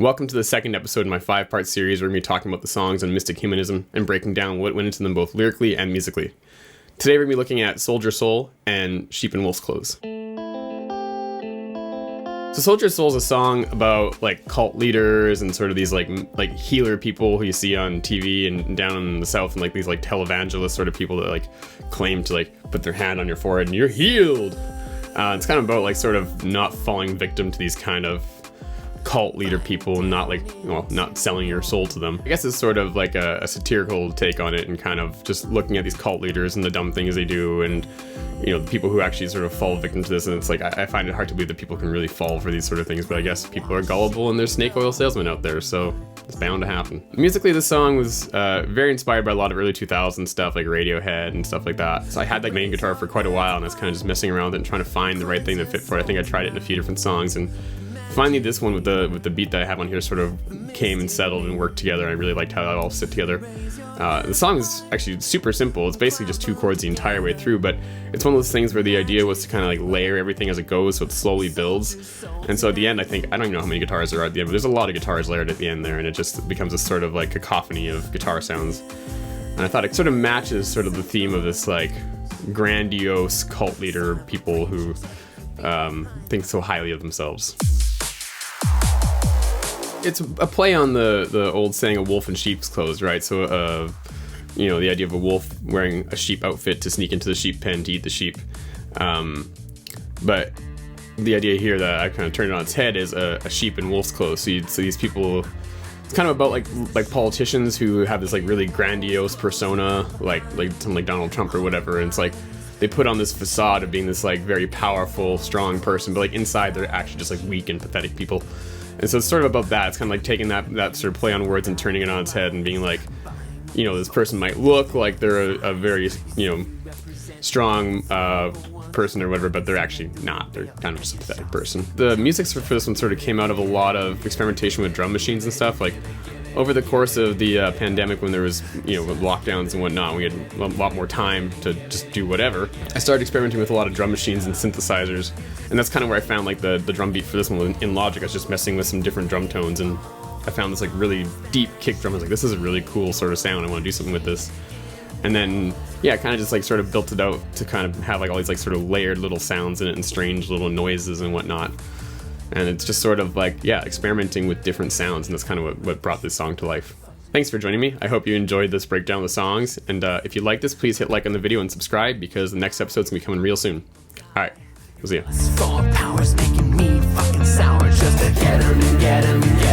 Welcome to the second episode in my 5-part series where we're going to be talking about the songs on Mystic Humanism and breaking down what went into them both lyrically and musically. Today we're going to be looking at Soldier Soul and Sheep in Wolf's Clothes. So Soldier Soul is a song about like cult leaders and sort of these like healer people who you see on TV and down in the South, and like these like televangelist sort of people that like claim to like put their hand on your forehead and you're healed. It's kind of about like sort of not falling victim to these kind of cult leader people and not selling your soul to them. I guess it's sort of like a satirical take on it and kind of just looking at these cult leaders and the dumb things they do and, you know, the people who actually sort of fall victim to this. And it's like, I find it hard to believe that people can really fall for these sort of things, but I guess people are gullible and there's snake oil salesmen out there, so it's bound to happen. Musically, this song was very inspired by a lot of early 2000s stuff like Radiohead and stuff like that. So I had that main guitar for quite a while and I was kind of just messing around with it and trying to find the right thing to fit for it. I think I tried it in a few different songs, and finally this one with the beat that I have on here sort of came and settled and worked together. I really liked how that all fit together. The song is actually super simple. It's basically just 2 chords the entire way through, but it's one of those things where the idea was to kind of like layer everything as it goes, so it slowly builds. And so at the end, I don't even know how many guitars there are at the end, but there's a lot of guitars layered at the end there, and it just becomes a sort of like cacophony of guitar sounds. And I thought it sort of matches sort of the theme of this like grandiose cult leader people who think so highly of themselves. It's a play on the old saying, a wolf in sheep's clothes, right? So, you know, the idea of a wolf wearing a sheep outfit to sneak into the sheep pen to eat the sheep. But the idea here that I kind of turned it on its head is a sheep in wolf's clothes. So these people, it's kind of about like politicians who have this like really grandiose persona, like something like Donald Trump or whatever. And it's like they put on this facade of being this like very powerful, strong person, but like inside they're actually just like weak and pathetic people. And so it's sort of about that. It's kind of like taking that sort of play on words and turning it on its head and being like, you know, this person might look like they're a very, you know, strong person or whatever, but they're actually not. They're kind of just a pathetic person. The music for this one sort of came out of a lot of experimentation with drum machines and stuff. Like over the course of the pandemic, when there was, you know, lockdowns and whatnot, we had a lot more time to just do whatever. I started experimenting with a lot of drum machines and synthesizers, and that's kind of where I found like the drum beat for this one. In Logic, I was just messing with some different drum tones, and I found this like really deep kick drum. I was like, this is a really cool sort of sound. I want to do something with this. And then, yeah, kind of just like sort of built it out to kind of have like all these like sort of layered little sounds in it and strange little noises and whatnot. And it's just sort of like, yeah, experimenting with different sounds, and that's kind of what brought this song to life. Thanks for joining me. I hope you enjoyed this breakdown of the songs, and if you like this, please hit like on the video and subscribe, because the next episode's gonna be coming real soon. Alright, we'll see ya. Powers making me fucking sour just to get 'em and get 'em.